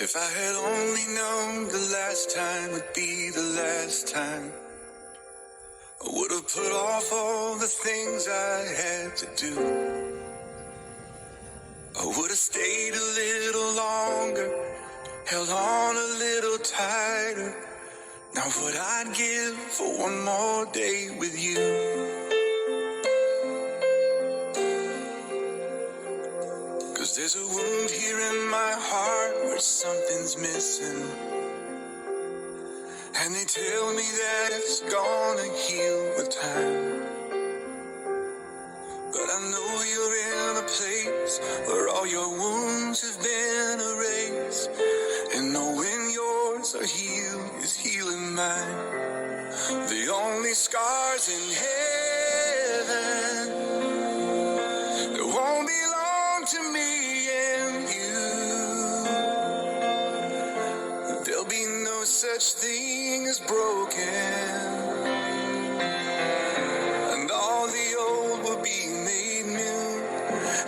If I had only known the last time would be the last time, I would have put off all the things I had to do. I would have stayed a little longer, held on a little tighter. Now what I'd give for one more day with you. Cause there's a wound here in my heart where something's missing, and they tell me that it's gonna heal with time. But I know you're in a place where all your wounds have been erased, and knowing yours are healed is healing mine. The only scars in heaven that won't belong to me and you. There'll be no such thing as broken, and all the old will be made new.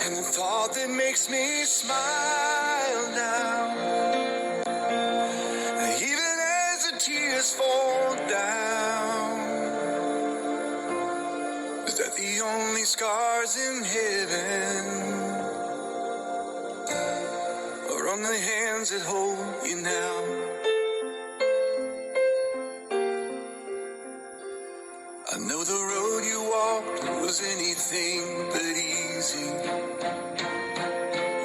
And the thought that makes me smile now, even as the tears fall down, is that the only scars in heaven are on the hands that hold you now. I know the road you walked was anything but easy.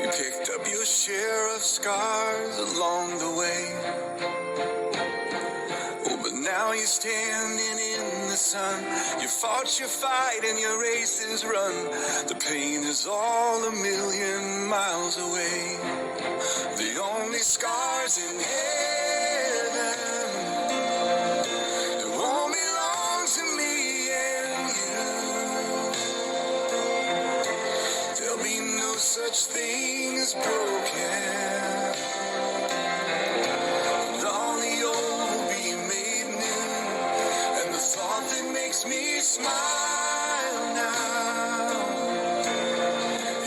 You picked up your share of scars along the way. Oh, but now you're standing in the sun. You fought your fight and your race is run. The pain is all a million miles away. The only scars in heaven that won't belong to me and you. There'll be no such thing as broken, and all the old will be made new. And the thought that makes me smile now,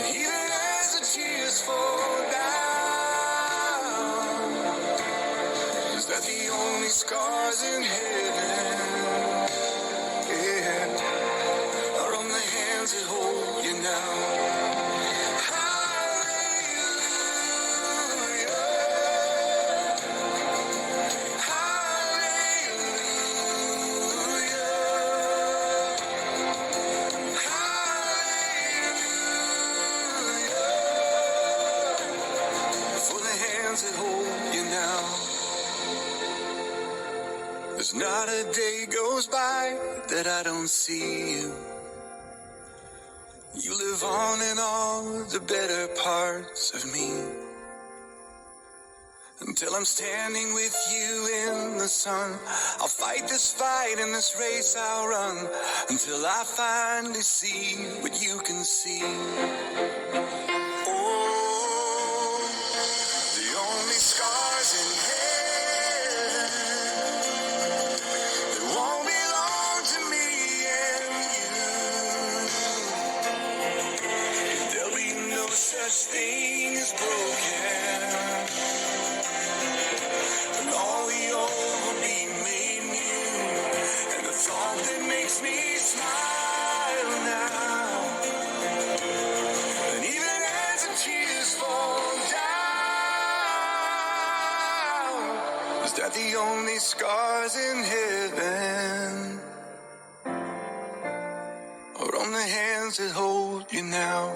even as the tears fall down, is that the only scars in heaven, yeah, are on the hands that hold you now. Hallelujah, hallelujah, hallelujah, for the hands that hold you now. There's not a day goes by that I don't see you. You live on in all the better parts of me. Until I'm standing with you in the sun, I'll fight this fight and this race I'll run, until I finally see what you can see. Oh, the only scars in heaven that won't belong to me and you. There'll be no such thing as broken, and all the old will be made new. And the thought that makes me smile now, and even as the tears fall down, is that the only scars in heaven are on the hands that hold you now.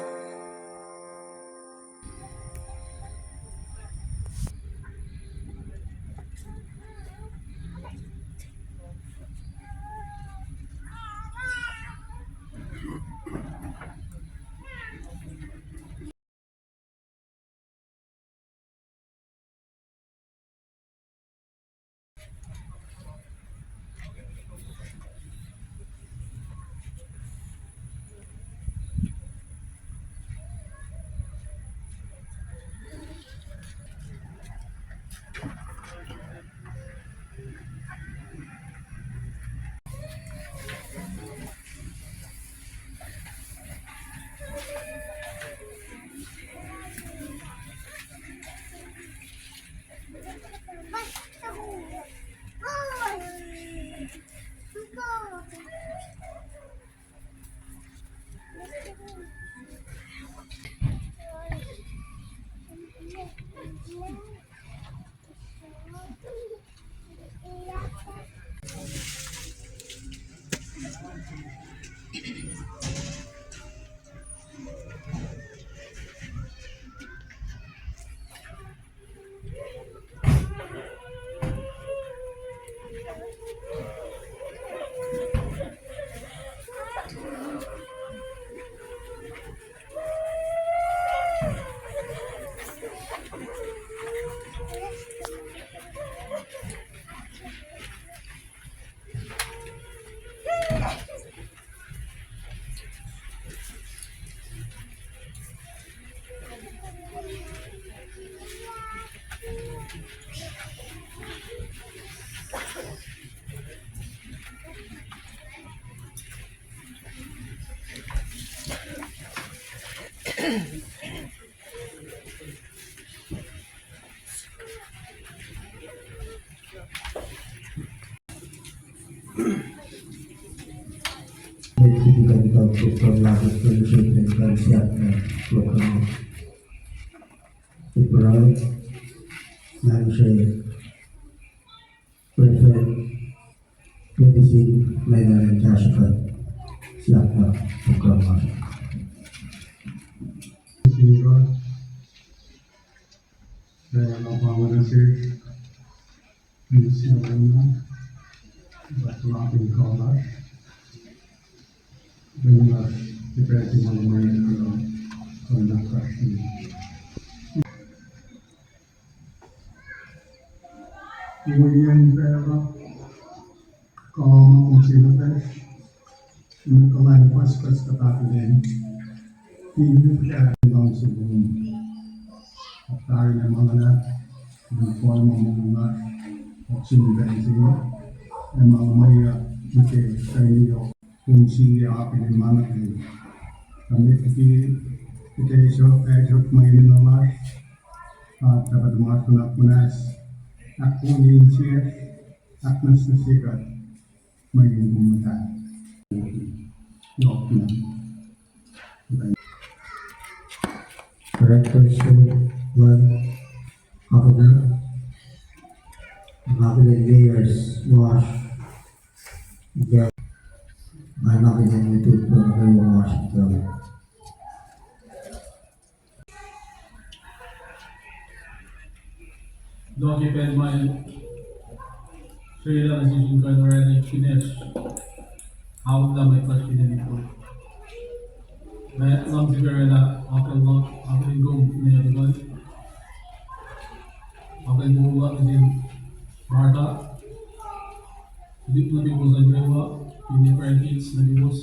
Ketika kita melakukan dengan siapnya program Ibrahim dan saya prefer medicine layanan jasa siapnya program sehingga saya lakukan di siapnya berlaku kalah dengan seperti malam dalam kondak ini. Kemudian saya kalau menceritakan mengenai pas-pas ketakutan ini kita langsung tahu yang mana berpoin mengenai opsinya itu memang Maria kita saya fungsi apa di mana ini kami kita esok main nomor dapat melakukan penas aku ingin share aku sesikat main pemetaan dokter Director One Kapag Nakilin layers wash get ay nakilin YouTube na kayo wash ito. Don't keep in mind, Sri Lanka is already finished. How long may question ito? May alam siguro na ako yung niya diba? Ako yung buwa kasi Marta. Hindi ko nabibos ang gawa. Hindi friends nabibos.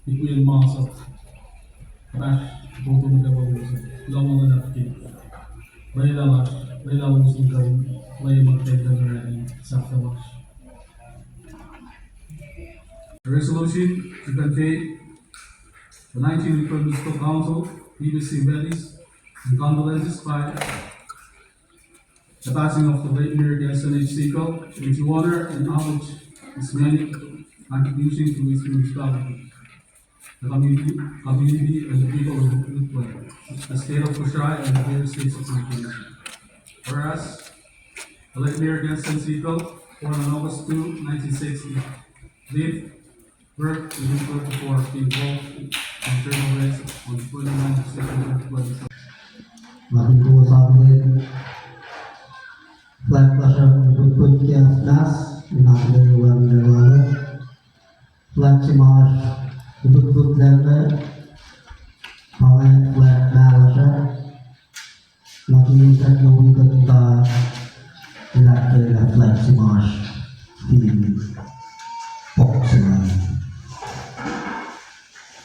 Hindi ko yung masak. Crash. Buto na gababos. Lang mga napkin. May lang gusto gawin. May magkailan na rin sa kawash. The resolution to convey the 19th Municipal Council, BBC Bellies, and condolences by the passing of the late Mayor Gaston H. Seco, which honor and acknowledge his many contributions to his municipality, the community and the people of Utuay, the state of Pushai and the various states of the Whereas, the late Mayor Gaston Seco, born on August 2, 1960, lived, worked, and worked before being involved in journal race on 29 September 2020. Makin tua sahabat flat pasang berikut kias nakilin luar lalu flat cimas berikut lele oleh flat balasa makin terjadi ketika ilat flat cimas di boxing.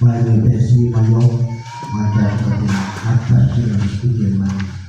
Mai besi mayo macam seperti atas dengan studio mai.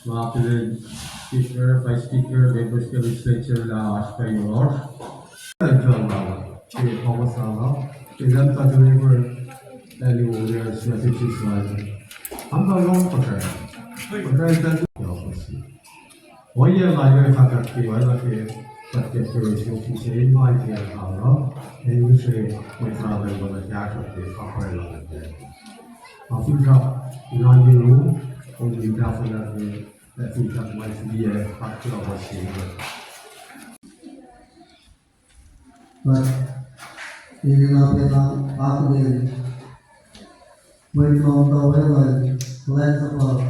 Makapilid speaker, vice speaker, members of the legislature na kayo. Ilan ka deliver any warriors messages like I'm not long for her. One year later, I got the one of the but the duration to say my dear Paula, and you say my father was a dash of the upper line there. Africa, non you only definitely that you got my be a factor of a single. but inilapit ang akin may kawalan lens of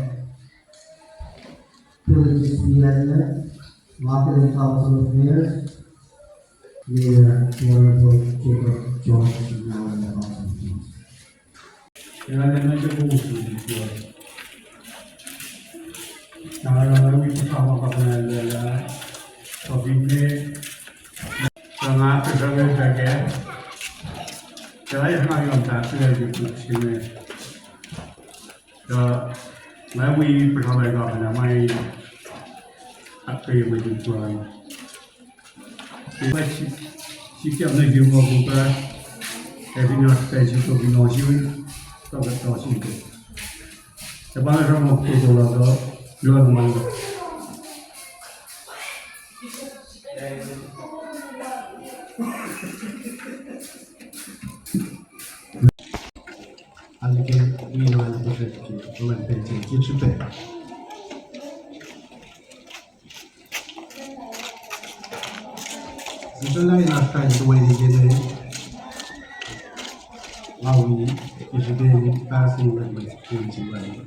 villages behind marketing council of mayors, Mayor Honorable Jacob George is now in the council of mayors. Kaya medyo bumuso dito. Nakararamdaman ko sa mga kapanalala sa bibli sa mga kasama sa kaya. Kaya yung mga yung taso ay dito sila. So, may pertama ko na may akto yung may dito. Kaya siya na yung mga buka kaya binakasay ko binosiyon sa katawsin ko. Sa mga sa mga tutulong ko, yun naman ko. Allike minimala projekti teman pensi kita. Sebenarnya naskah itu wajib jadi lawi itu jadi passing lagi pensi lagi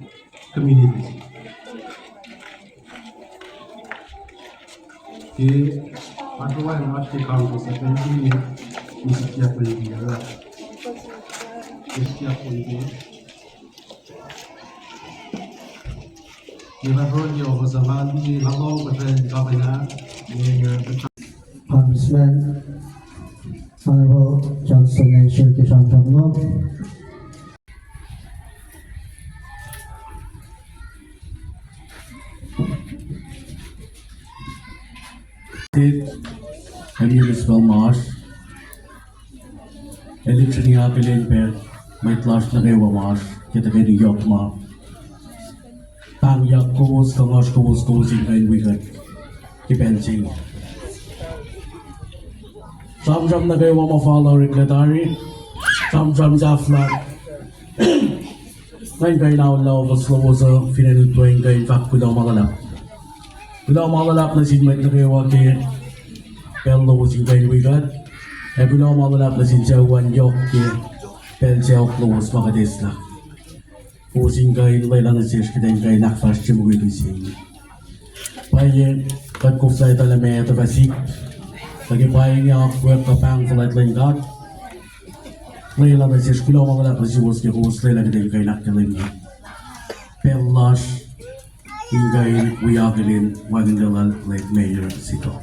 community. Di paduan masih kampus pensi mesti siap lagi lah. Setiap ini, kita perlu bersama di lalu berjalan kawan Congressman Honorable Johnson and Shirley Shantamlo. My name is Belmarsh. Election niya pilin per may clash na kayo Marsh. Kita kayo ni Yokma. Pangyak kos sing kayo wikat. Kipensing. Samsam na kayo follow reklatari. Samsam zafla. Ngayon kayo naulaw slow sa finanutuin kayo fact kudaw magalap. Kudaw magalap na sinmet na kayo waki. Pello sing kayo wikat. Kudaw magalap na sinsawan yok ki. Pelsiya close makadesla. Pusing kayo lang na siya kita yung kayo nakfas siya mo ito siya. Paya katkufsa ito na may ito fasik. Lagi paya niya kwek kapang falat lang kat. Ngayon lang na siya kulaw mga lang na siya was niya kuwas lang kita yung kayo nakkalim niya. Pelas yung kayo wiyagilin wagin dalal like Mayor Sito.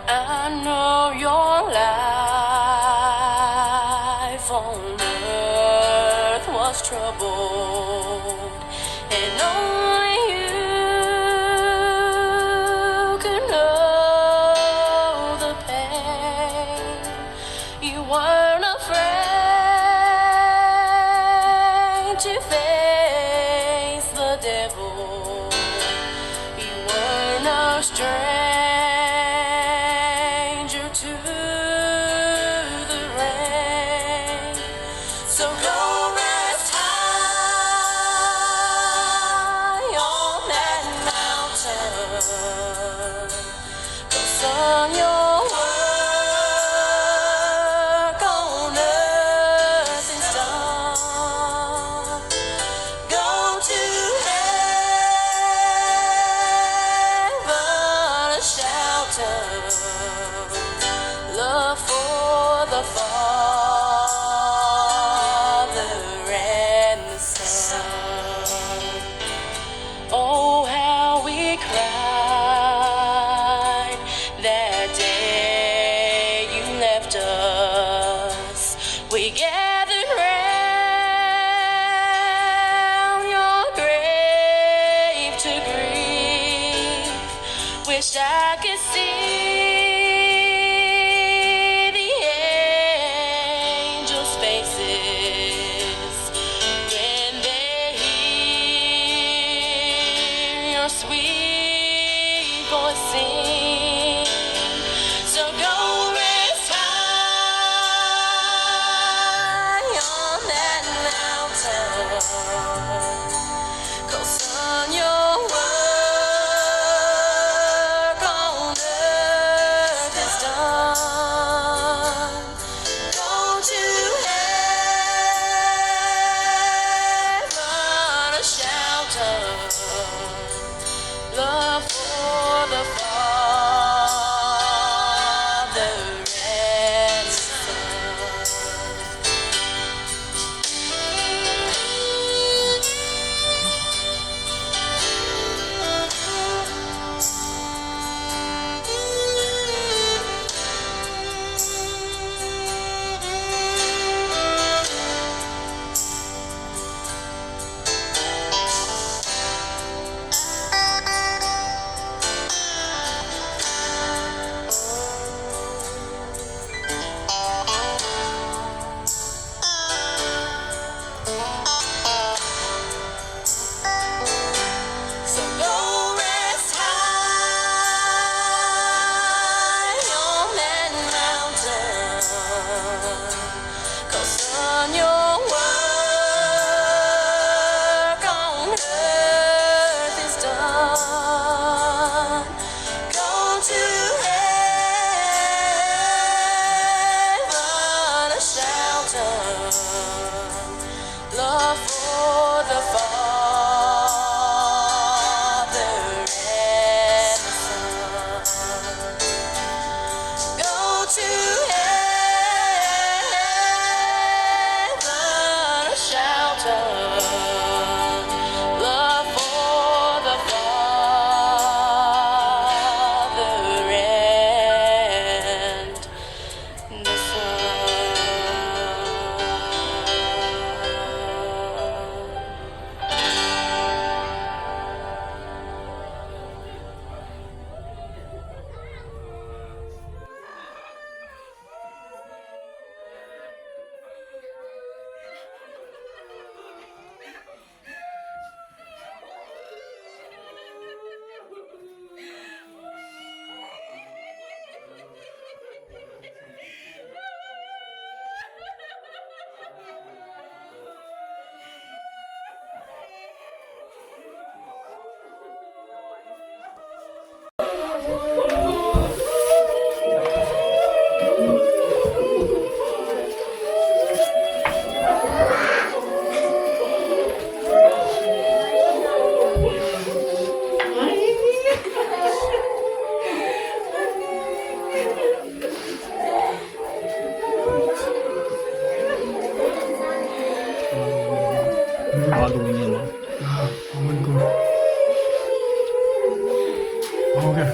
I know your life on earth was troubled, and only you could know the pain. You weren't afraid to face the devil. You were no stranger to the rain. So go rest high on that mountain. Go song your work on earth is done. Go to heaven, a shelter, love for the Father and the Son. Oh, how we cried that day you left us. We gathered round your grave to grieve. Wished I could see the angels' faces when they hear your sweet voice sing. So go rest high on that mountain. 'Cause son, your work on earth is done. Go to heaven, a shelter, love for the Father and Son. Bago niya. Awan ko. Okay.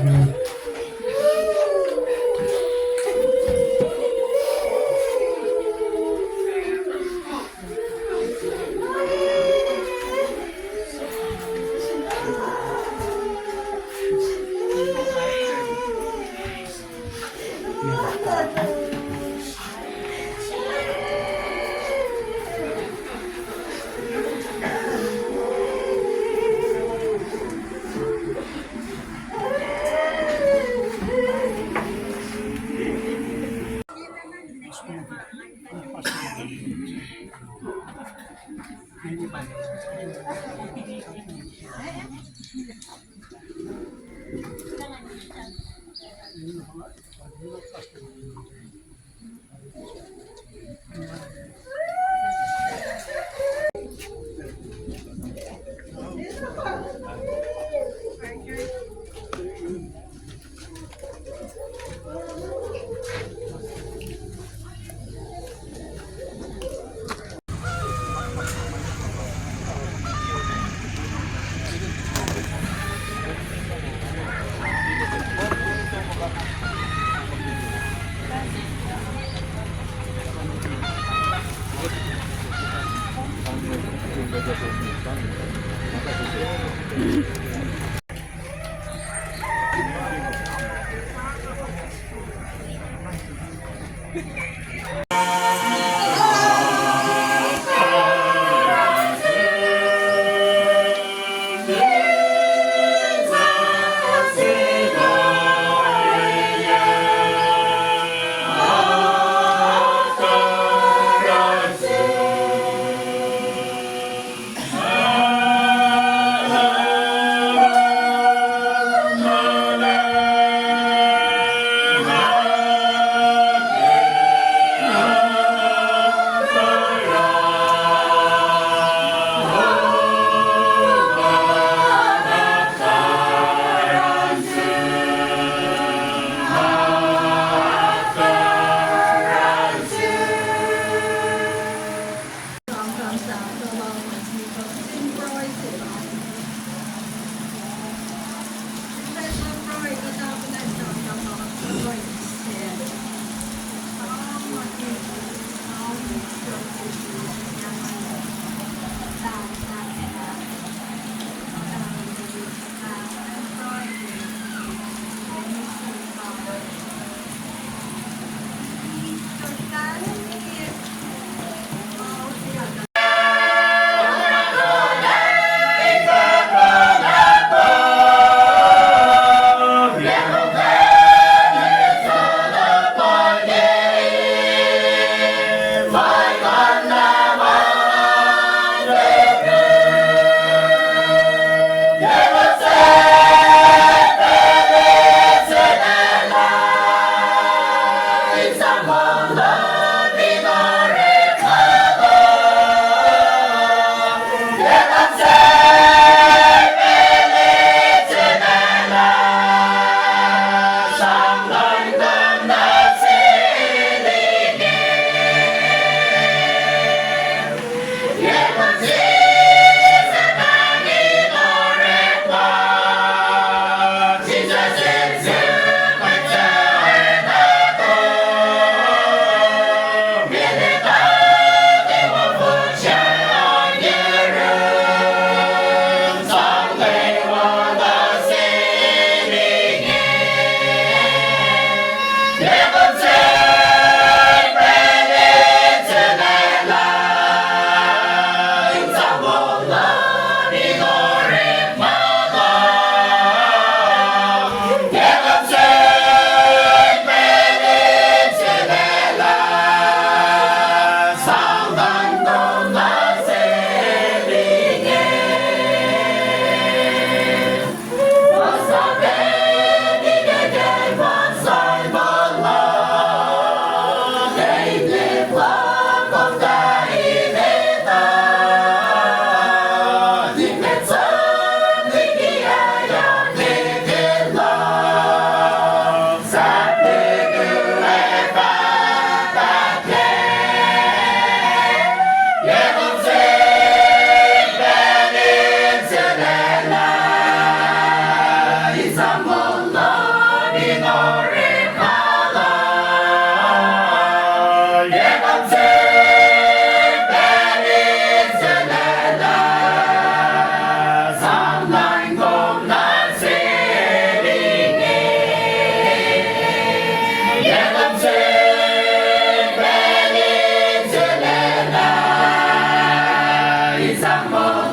Sometimes